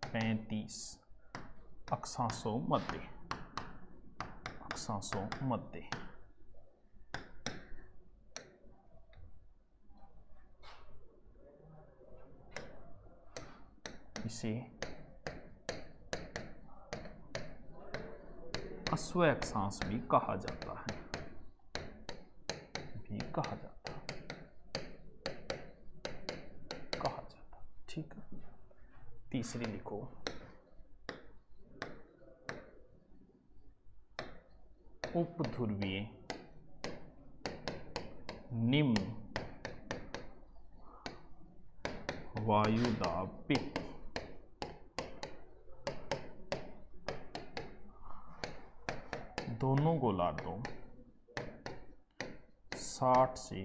A: 35 अक्षांशों मध्य इसे अश्व अक्षांश भी कहा जाता है, ठीक है। तीसरी लिखो, उपध्रुवीय निम्न वायुदाब पेटी। दोनों गोलार्धों 60 से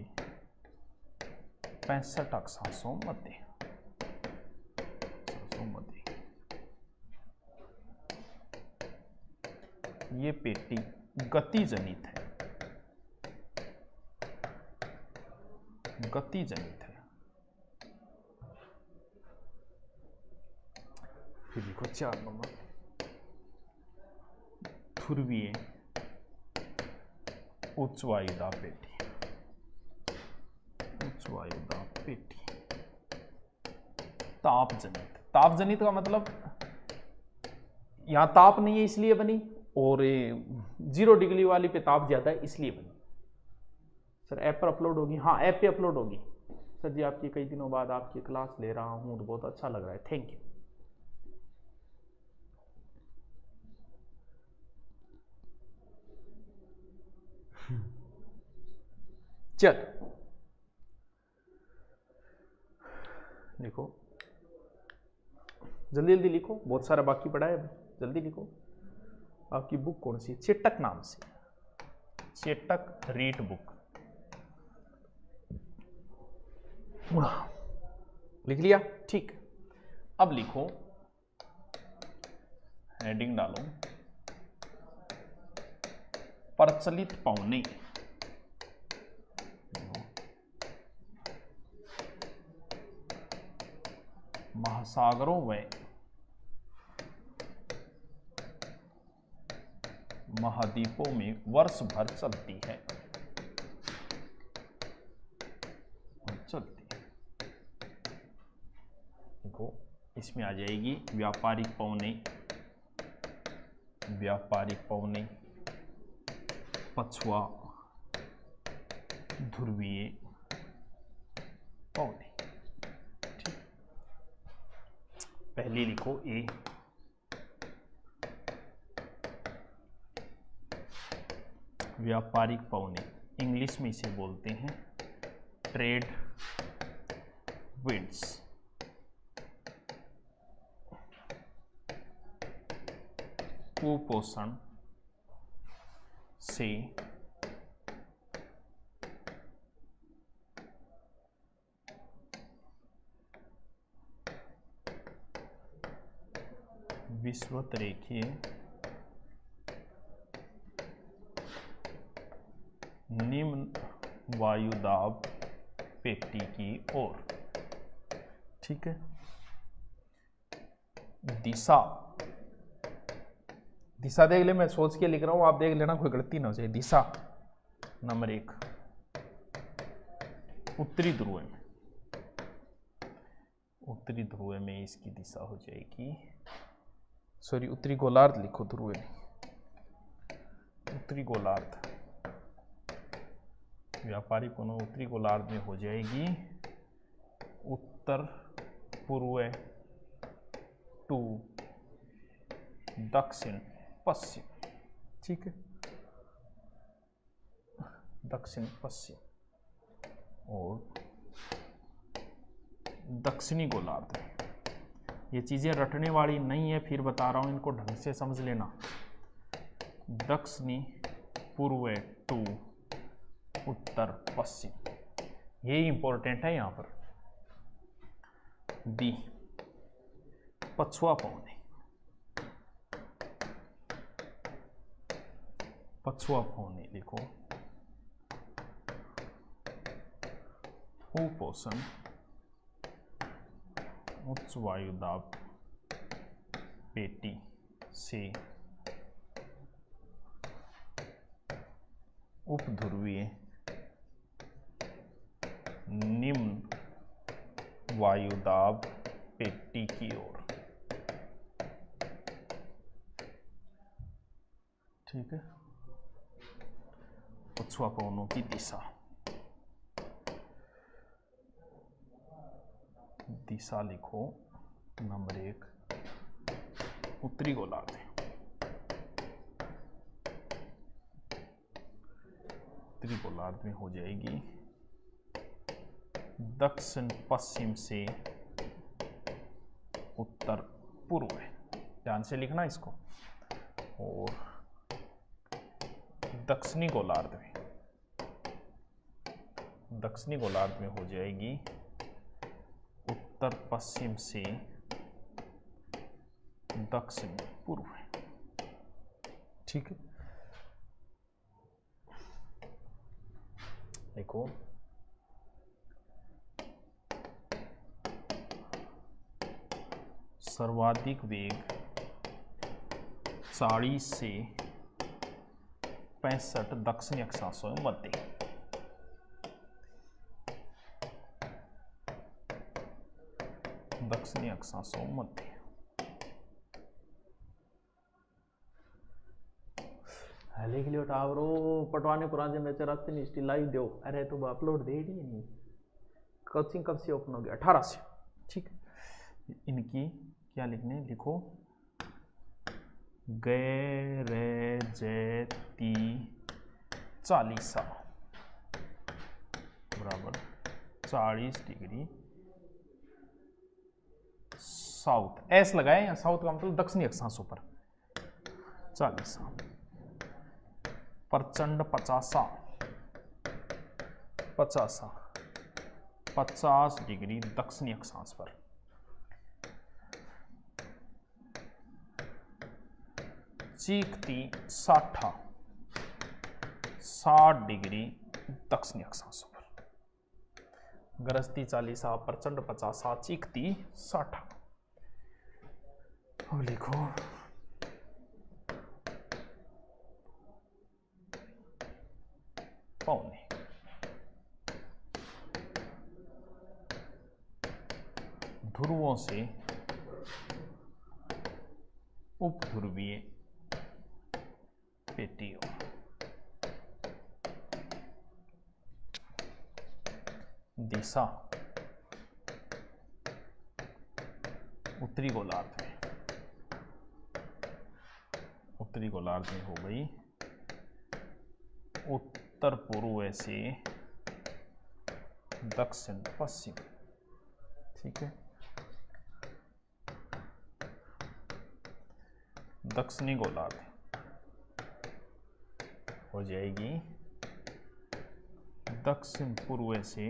A: 65 अक्षांशों मध्य। ये पेटी गति जनित है, फिर देखो 4 नंबर, ध्रुवीय उच्च वायुदाब पेटी। ताप जनित का मतलब यहां ताप नहीं है इसलिए बनी, और 0 डिग्री वाली पे ताप ज्यादा है इसलिए बनी। सर ऐप पर अपलोड होगी? हाँ, ऐप पे अपलोड होगी। सर जी, आपकी कई दिनों बाद आपकी क्लास ले रहा हूं तो बहुत अच्छा लग रहा है, थैंक यू। चल लिखो, जल्दी जल्दी लिखो, बहुत सारा बाकी पड़ा है, जल्दी लिखो। आपकी बुक कौन सी? चेटक नाम से, चेटक रीट बुक। लिख लिया, ठीक। अब लिखो, हेडिंग डालो, प्रचलित पौने महासागरों व महाद्वीपों में वर्ष भर चलती है। देखो, इसमें आ जाएगी व्यापारिक पौने, पछुआ ध्रुवीय पौने। ठीक, पहली लिखो ए, व्यापारिक पौने, इंग्लिश में इसे बोलते हैं ट्रेड विंड्स। कुपोषण से विषुवतरेखीय निम्न वायुदाब पेटी की ओर। ठीक है। दिशा, दिशा देख ले, मैं सोच के लिख रहा हूं, आप देख लेना कोई गलती ना हो जाए। दिशा नंबर 1, उत्तरी ध्रुव में, उत्तरी ध्रुव में इसकी दिशा हो जाएगी, सॉरी उत्तरी गोलार्ध लिखो, ध्रुव नहीं, उत्तरी गोलार्ध। व्यापारी कोनों उत्तरी गोलार्ध में हो जाएगी उत्तर पूर्व टू दक्षिण पश्चिम। ठीक है, दक्षिण पश्चिम। और दक्षिणी गोलार्ध में, ये चीजें रटने वाली नहीं है, फिर बता रहा हूं, इनको ढंग से समझ लेना। दक्षिणी पूर्व टू उत्तर पश्चिम, ये इंपॉर्टेंट है यहां पर। दी पछुआ पौने, पछुआ पौने लिखो। कुपोषण उच्च वायुदाब पेटी से उपध्रुवीय निम्न वायुदाब पेटी की ओर। ठीक है, पछुआ पवनों की दिशा, दिशा लिखो नंबर 1, उत्तरी गोलार्ध। उत्तरी गोलार्ध में हो जाएगी दक्षिण पश्चिम से उत्तर पूर्व है, ध्यान से लिखना इसको। और दक्षिणी गोलार्ध में, दक्षिणी गोलार्ध में हो जाएगी उत्तर पश्चिम से दक्षिण पूर्व है। ठीक है, देखो सर्वाधिक वेग 40 से 65 दक्षिणी अक्षांशों में मध्य। दक्षिणी अक्षांशों में मध्य। हाले के लिए टावरो पटवाने पुराने में रास्ते नहीं स्टिल लाइव दो। अरे तो अपलोड दे ही नहीं। कोचिंग कब से ओपन होगी? 18 से। ठीक, इनकी क्या लिखने, लिखो गैरजैती चालीसा बराबर 40 डिग्री साउथ। एस लगाए या साउथ का मतलब दक्षिणी अक्षांशों पर। चालीसा प्रचंड 50 डिग्री दक्षिणी अक्षांश पर। चीखती 60 डिग्री दक्षिणी अक्षांशों पर। गरजती 40, प्रचंड 50, चीखती 60। और लिखो पौने। ध्रुवों से उपध्रुवीय पेटियों। दिशा उत्तरी गोलार्ध में, उत्तरी गोलार्ध में हो गई उत्तर पूर्व से दक्षिण पश्चिम। ठीक है, दक्षिणी गोलार्ध हो जाएगी दक्षिण पूर्व से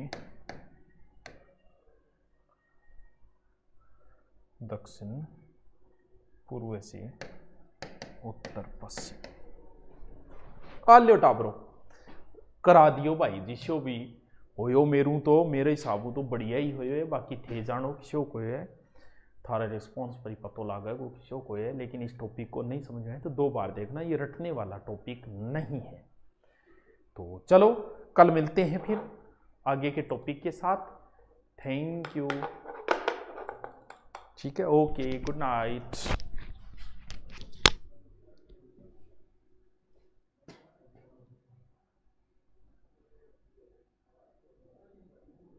A: दक्षिण पूर्व से उत्तर पश्चिम। आ लियो टाबरो करा दियो भाई जी, शो भी होयो मेरू तो मेरे हिसाबों तो बढ़िया ही होयो है, बाकी थे जानो किसो को है, थारा रिस्पॉन्स पर ही पतो लागा वो किसो को है। लेकिन इस टॉपिक को नहीं समझ में आए तो 2 बार देखना, ये रटने वाला टॉपिक नहीं है। तो चलो कल मिलते हैं फिर आगे के टॉपिक के साथ। Thank you. ठीक है, ओके, गुड नाइट।